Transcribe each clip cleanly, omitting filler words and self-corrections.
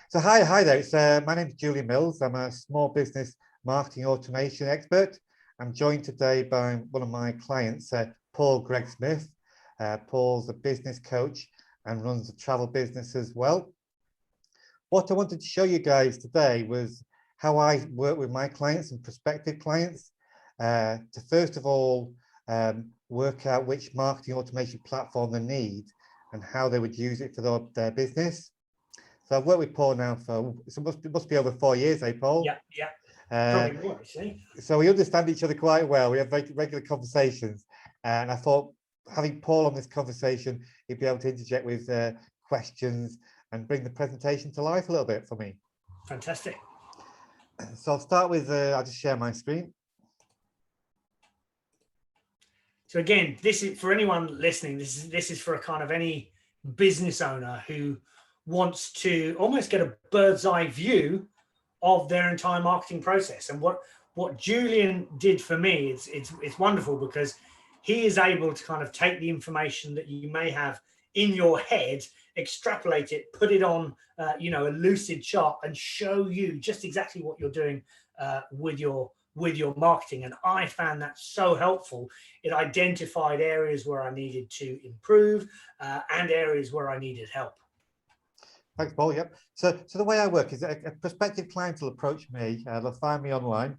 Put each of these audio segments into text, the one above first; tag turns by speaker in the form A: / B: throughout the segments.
A: So hi there. My name is Julian Mills. I'm a small business marketing automation expert. I'm joined today by one of my clients, Paul Greg Smith. Paul's a business coach and runs a travel business as well. What I wanted to show you guys today was how I work with my clients and prospective clients to first of all work out which marketing automation platform they need and how they would use it for their business. So I've worked with Paul now for, it must be over 4 years, eh, Paul?
B: Yeah. Probably more, actually.
A: So we understand each other quite well. We have regular conversations. And I thought having Paul on this conversation, he'd be able to interject with questions and bring the presentation to life a little bit for me.
B: Fantastic.
A: So I'll start with, I'll just share my screen.
B: So again, this is for anyone listening, this is for a kind of any business owner who wants to almost get a bird's eye view of their entire marketing process. And what Julian did for me, it's wonderful because he is able to kind of take the information that you may have in your head, extrapolate it, put it on a Lucidchart and show you just exactly what you're doing with your marketing. And I found that so helpful. It identified areas where I needed to improve and areas where I needed help.
A: Thanks, Paul. Yep. So the way I work is a prospective client will approach me, they'll find me online,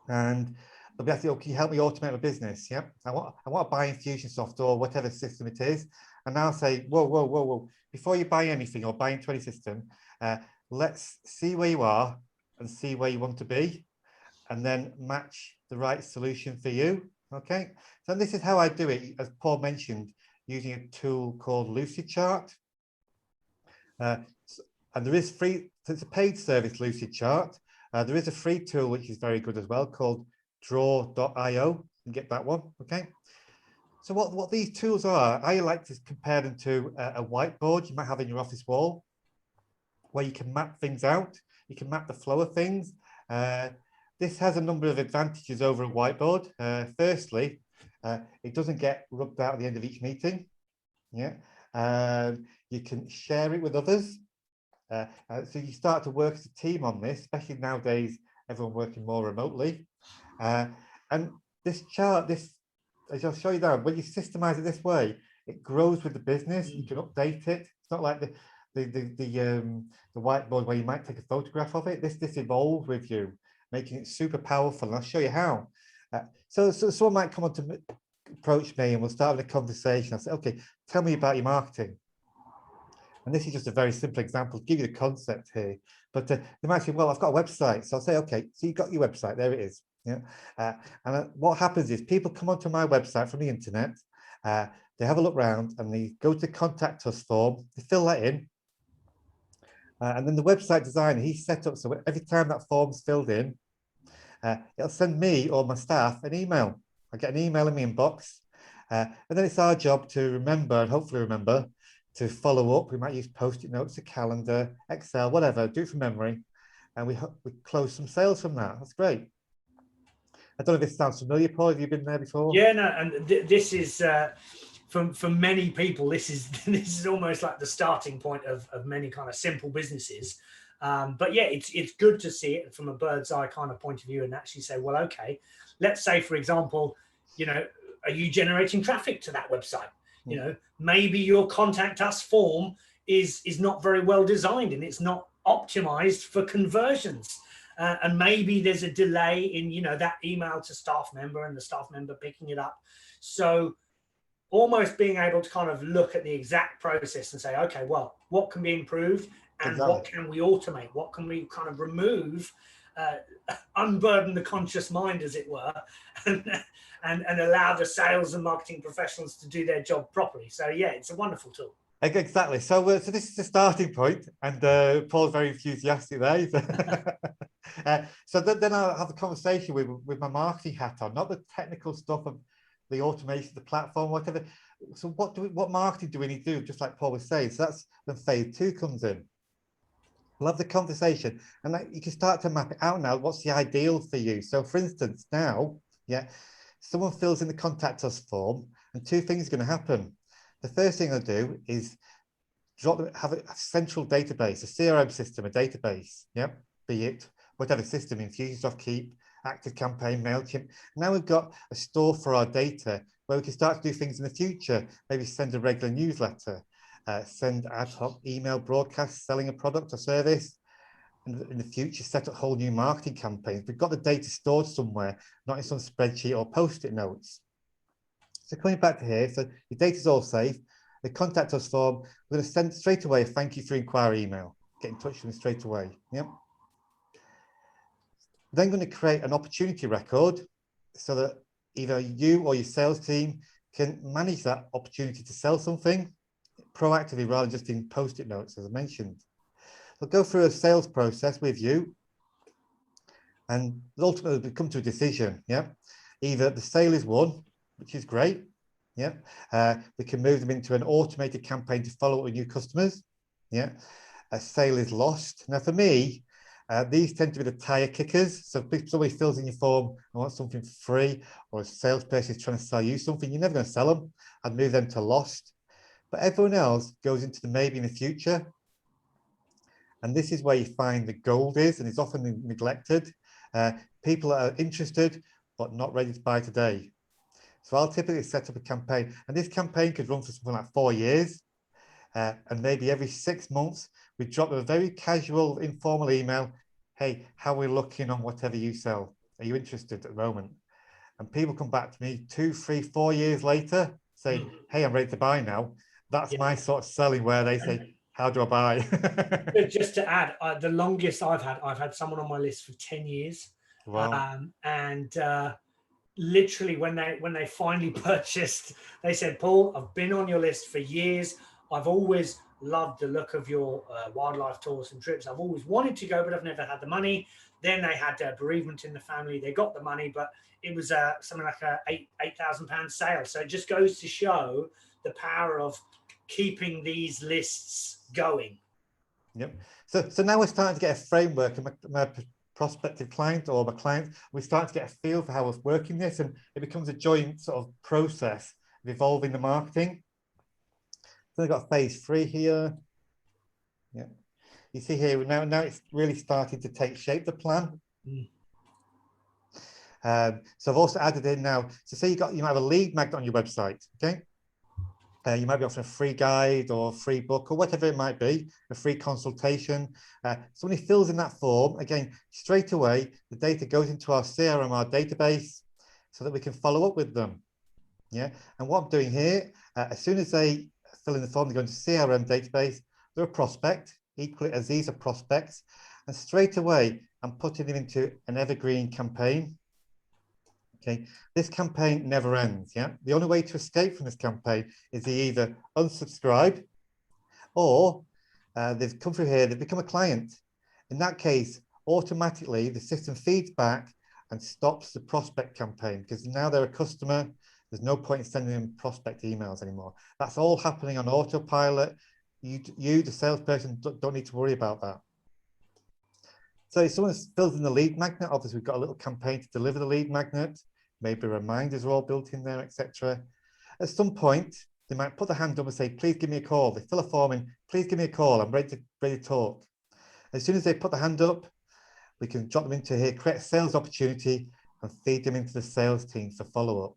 A: and they'll be asking, "Oh, can you help me automate my business?" Yep. I want to buy Infusionsoft or whatever system it is, and I'll say, whoa. Before you buy anything or buy into any system, let's see where you are and see where you want to be, and then match the right solution for you. Okay. So this is how I do it, as Paul mentioned, using a tool called Lucidchart. And there is free, so it's a paid service, Lucidchart. There is a free tool which is very good as well called draw.io. You can get that one, okay? So what these tools are, I like to compare them to a whiteboard you might have in your office wall, where you can map things out. You can map the flow of things. This has a number of advantages over a whiteboard. Firstly, it doesn't get rubbed out at the end of each meeting. Yeah. You can share it with others. So you start to work as a team on this, especially nowadays, everyone working more remotely. And this chart, as I'll show you now, when you systemize it this way, it grows with the business. You can update it. It's not like the whiteboard where you might take a photograph of it. This evolves with you, making it super powerful. And I'll show you how. So someone might come on to approach me and we'll start with a conversation. I'll say, okay, tell me about your marketing. And this is just a very simple example to give you the concept here. But they might say, well, I've got a website. So I'll say, okay, so you've got your website. There it is. Yeah. And what happens is people come onto my website from the internet. They have a look around and they go to the contact us form. They fill that in. And then the website designer, he's set up so every time that form's filled in, it'll send me or my staff an email. I get an email in my inbox. And then it's our job to remember and hopefully remember to follow up. We might use Post-it notes, a calendar, Excel, whatever, do it from memory. And we close some sales from that. That's great. I don't know if this sounds familiar, Paul. Have you been there before?
B: Yeah, no, and this is, for many people, this is almost like the starting point of many kind of simple businesses. But yeah, it's good to see it from a bird's eye kind of point of view and actually say, well, okay, let's say, for example, are you generating traffic to that website? Maybe your contact us form is not very well designed and it's not optimized for conversions. And maybe there's a delay in, that email to staff member and the staff member picking it up. So almost being able to kind of look at the exact process and say, okay, well, what can be improved and what can we automate? What can we kind of remove, unburden the conscious mind, as it were, and allow the sales and marketing professionals to do their job properly. So yeah, it's a wonderful tool.
A: Exactly. So this is the starting point, and Paul's very enthusiastic there. So then I'll have a conversation with my marketing hat on, not the technical stuff of the automation, the platform, whatever. So what marketing do we need to do? Just like Paul was saying. So that's when phase 2 comes in. Love the conversation, and you can start to map it out now. What's the ideal for you? So, for instance, now, someone fills in the contact us form, and 2 things are going to happen. The first thing they'll do is have a central database, a CRM system, a database, yeah, be it whatever system, Infusionsoft, Keap, ActiveCampaign, MailChimp. Now we've got a store for our data where we can start to do things in the future, maybe send a regular newsletter, send ad hoc email broadcasts selling a product or service, and in the future set up whole new marketing campaigns. We've got the data stored somewhere, not in some spreadsheet or post-it notes. So coming back to here, so your data's all safe. The contact us form, we're going to send straight away a thank you for inquiry email. Get in touch with them straight away. Yep. Then going to create an opportunity record so that either you or your sales team can manage that opportunity to sell something proactively rather than just in post-it notes, as I mentioned. We'll go through a sales process with you and ultimately we come to a decision. Yeah. Either the sale is won, which is great. Yeah, we can move them into an automated campaign to follow up with new customers. Yeah, a sale is lost. Now, for me, these tend to be the tire kickers. So if somebody fills in your form and wants something for free, or a salesperson is trying to sell you something, you're never going to sell them. I'd move them to lost. But everyone else goes into the maybe in the future. And this is where you find the gold is, and it's often neglected. People are interested, but not ready to buy today. So I'll typically set up a campaign, and this campaign could run for something like 4 years. And maybe every 6 months, we drop them a very casual, informal email. Hey, how are we looking on whatever you sell? Are you interested at the moment? And people come back to me 2, 3, 4 years later saying, hey, I'm ready to buy now. That's my sort of selling where they say, how do I buy?
B: Just to add, the longest I've had someone on my list for 10 years.
A: Wow.
B: Literally when they finally purchased, they said, Paul, I've been on your list for years. I've always loved the look of your wildlife tours and trips. I've always wanted to go, but I've never had the money. Then they had a bereavement in the family. They got the money, but it was something like a £8,000 sale. So it just goes to show the power of keeping these lists going.
A: Yep. So now we're starting to get a framework, and my prospective client or my client, we start to get a feel for how we're working this, and it becomes a joint sort of process of evolving the marketing. So I've got phase 3 here. Yeah, you see here now it's really starting to take shape, the plan. So I've also added in now, so say you might have a lead magnet on your website. Okay, you might be offering a free guide or a free book or whatever it might be, a free consultation. Somebody fills in that form, again, straight away, the data goes into our CRM, our database, so that we can follow up with them. Yeah, and what I'm doing here, as soon as they fill in the form, they go into CRM database, they're a prospect, equally as these are prospects, and straight away, I'm putting them into an evergreen campaign. Okay, this campaign never ends. Yeah, the only way to escape from this campaign is they either unsubscribe or they've come through here, they've become a client. In that case, automatically the system feeds back and stops the prospect campaign because now they're a customer. There's no point in sending them prospect emails anymore. That's all happening on autopilot. You the salesperson, don't need to worry about that. So if someone fills in the lead magnet, obviously we've got a little campaign to deliver the lead magnet. Maybe reminders are all built in there, etc. At some point, they might put their hand up and say, please give me a call. They fill a form in, please give me a call. I'm ready to talk. As soon as they put the hand up, we can drop them into here, create a sales opportunity and feed them into the sales team for follow-up.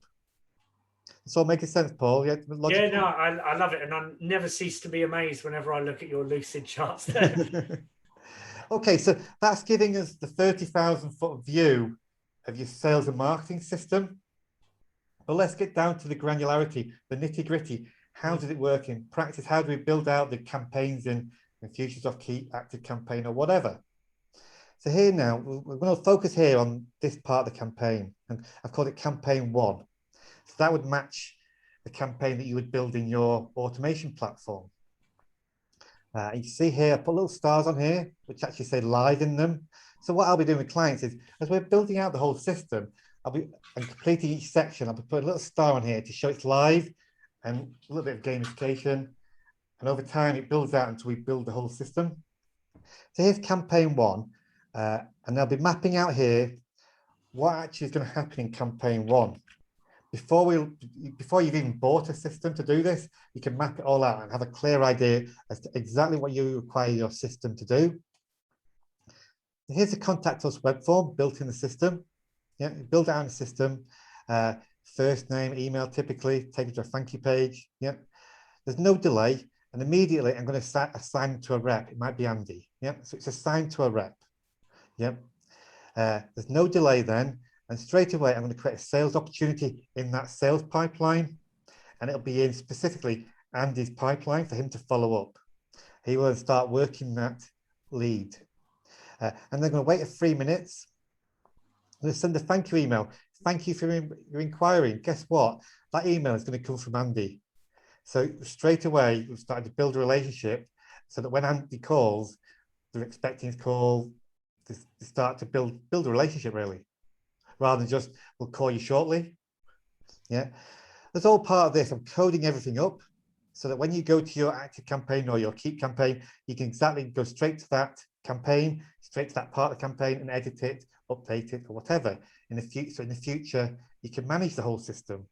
A: It's all making sense, Paul? Yeah,
B: yeah, no, I love it. And I never cease to be amazed whenever I look at your Lucidcharts there.
A: Okay, so that's giving us the 30,000-foot view of your sales and marketing system. But let's get down to the granularity, the nitty-gritty. How does it work in practice? How do we build out the campaigns in Infusionsoft, Keap, ActiveCampaign, or whatever? So here now, we're going to focus here on this part of the campaign. And I've called it campaign 1. So that would match the campaign that you would build in your automation platform. You see here, I put little stars on here, which actually say live in them. So what I'll be doing with clients is, as we're building out the whole system, and completing each section, I'll be putting a little star on here to show it's live and a little bit of gamification. And over time, it builds out until we build the whole system. So here's campaign 1. And I'll be mapping out here what actually is going to happen in campaign 1. before you've even bought a system to do this, you can map it all out and have a clear idea as to exactly what you require your system to do. Here's the contact us web form built in the system. Yeah, you build it out in the system. First name, email, typically take it to a thank you page. Yeah, there's no delay, and immediately I'm going to assign it to a rep. It might be Andy. Yeah, so it's assigned to a rep. Yeah, there's no delay then, and straight away I'm going to create a sales opportunity in that sales pipeline, and it'll be in specifically Andy's pipeline for him to follow up. He will start working that lead. And they're going to wait 3 minutes. I'm going to send a thank you email. Thank you for your inquiry. And guess what? That email is going to come from Andy. So straight away, we've started to build a relationship so that when Andy calls, they're expecting his call to start to build a relationship, really, rather than just, we'll call you shortly. Yeah. That's all part of this. I'm coding everything up so that when you go to your ActiveCampaign or your Keap campaign, you can exactly go straight to that campaign, straight to that part of the campaign and edit it, update it, or whatever. In the future, you can manage the whole system.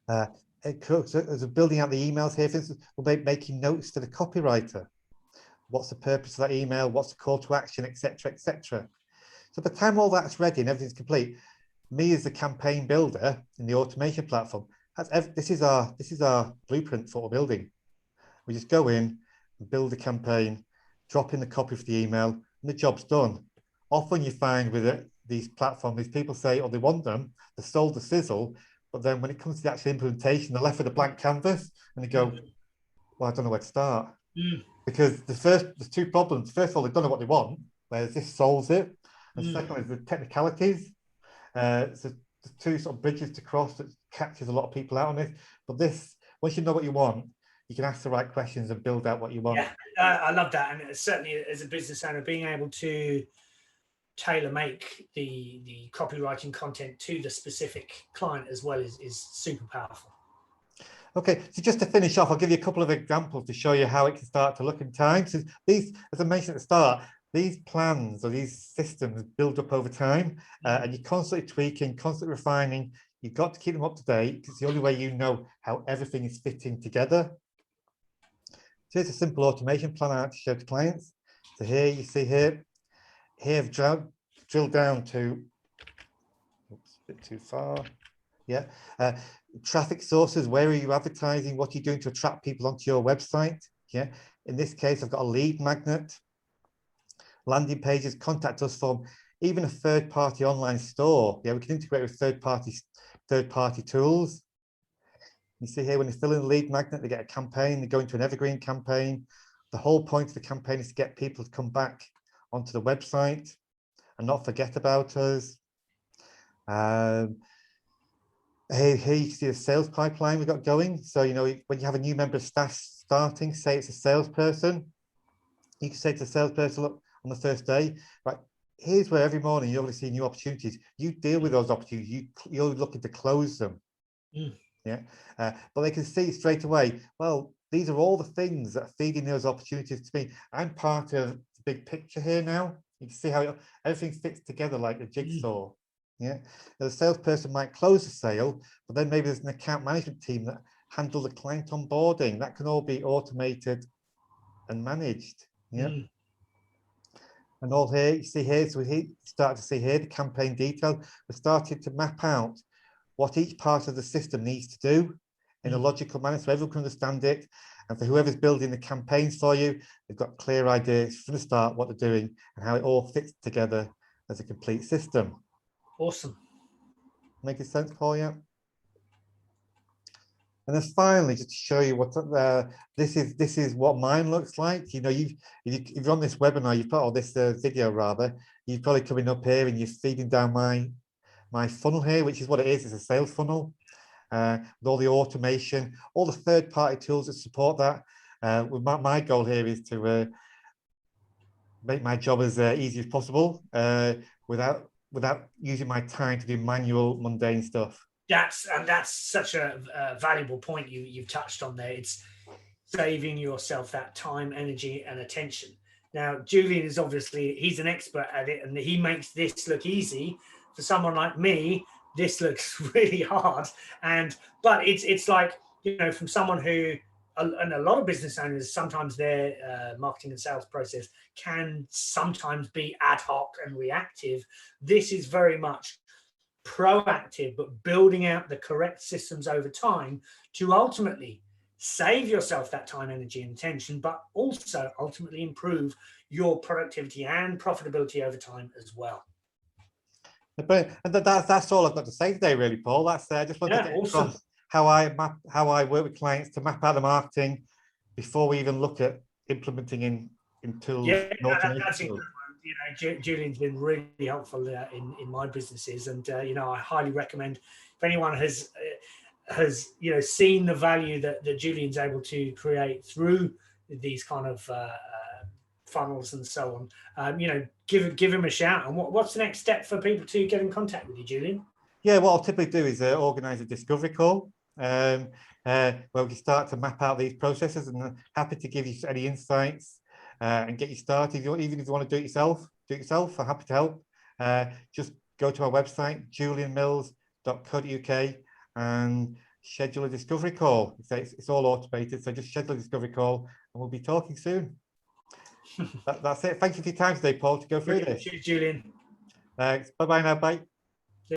A: As we're building out the emails here, for instance, we'll be making notes to the copywriter. What's the purpose of that email? What's the call to action, etc., etc. So by the time all that's ready and everything's complete, me as the campaign builder in the automation platform, this is our blueprint for what we're building. We just go in and build a campaign, drop in the copy for the email, and the job's done. Often you find with these platforms, these people say, oh, they want them, they're sold the sizzle, but then when it comes to the actual implementation, they're left with a blank canvas and they go, well, I don't know where to start. Because there's two problems. First of all, they don't know what they want, whereas this solves it. And second is the technicalities. So there's two sort of bridges to cross that catches a lot of people out on this. But this, once you know what you want, you can ask the right questions and build out what you want.
B: Yeah, I love that. And certainly as a business owner, being able to tailor make the copywriting content to the specific client as well is super powerful.
A: Okay, so just to finish off, I'll give you a couple of examples to show you how it can start to look in time. So these, as I mentioned at the start, these plans or these systems build up over time, and you're constantly tweaking, constantly refining. You've got to keep them up to date because it's the only way you know how everything is fitting together. So here's a simple automation plan I like to show to clients. So here you see here I've drilled down to, oops, a bit too far. Yeah, traffic sources. Where are you advertising? What are you doing to attract people onto your website? Yeah, in this case, I've got a lead magnet, landing pages, contact us form, even a third-party online store. Yeah, we can integrate with third-party tools. You see here when they fill in the lead magnet, they get a campaign. They go into an evergreen campaign. The whole point of the campaign is to get people to come back onto the website and not forget about us. Here you see the sales pipeline we've got going. So, you know, when you have a new member of staff starting, say it's a salesperson, you can say to the salesperson, look, on the first day, right, here's where every morning you obviously see new opportunities. You deal with those opportunities. You're looking to close them. Yeah, but they can see straight away, well, these are all the things that are feeding those opportunities to me. I'm part of the big picture here now. You can see how everything fits together like a jigsaw. Yeah, the salesperson might close the sale, but then maybe there's an account management team that handle the client onboarding. That can all be automated and managed. Yeah. And all here, you see here, so we start to see here the campaign detail. We're starting to map out what each part of the system needs to do in a logical manner so everyone can understand it. And for whoever's building the campaigns for you, they've got clear ideas from the start what they're doing and how it all fits together as a complete system.
B: Awesome. Making
A: sense, Paul? Yeah. And then finally, just to show you what this is what mine looks like. You know, if you're on this webinar, you've put all this video rather, you're probably coming up here and you're feeding down my funnel here, which is what it is. It's a sales funnel with all the automation, all the third-party tools that support that. My goal here is to make my job as easy as possible without using my time to do manual, mundane stuff.
B: That's such a valuable point you've touched on there. It's saving yourself that time, energy, and attention. Now, Julian is obviously, he's an expert at it, and he makes this look easy for someone like me this looks really hard. But it's like, you know, from someone who, and a lot of business owners, sometimes their marketing and sales process can sometimes be ad hoc and reactive. This is very much proactive, but building out the correct systems over time to ultimately save yourself that time, energy, and attention, but also ultimately improve your productivity and profitability over time as well.
A: But that's all I've got to say today, really, Paul. That's I just wanted to get across how I work with clients to map out the marketing before we even look at implementing in tools.
B: Yeah, that's incredible. You know, Julian's been really helpful in my businesses, and you know, I highly recommend if anyone has you know, seen the value that Julian's able to create through these kind of funnels and so on. You know, give him a shout. And what's the next step for people to get in contact with you, Julian?
A: Yeah, what I'll typically do is organise a discovery call where we start to map out these processes, and I'm happy to give you any insights and get you started. Even if you want to do it yourself. I'm happy to help. Just go to our website, julianmills.co.uk, and schedule a discovery call. It's all automated, so just schedule a discovery call, and we'll be talking soon. That's it. Thank you for your time today, Paul, to go through this.
B: Cheers, Julian.
A: Thanks. Bye-bye now. Bye.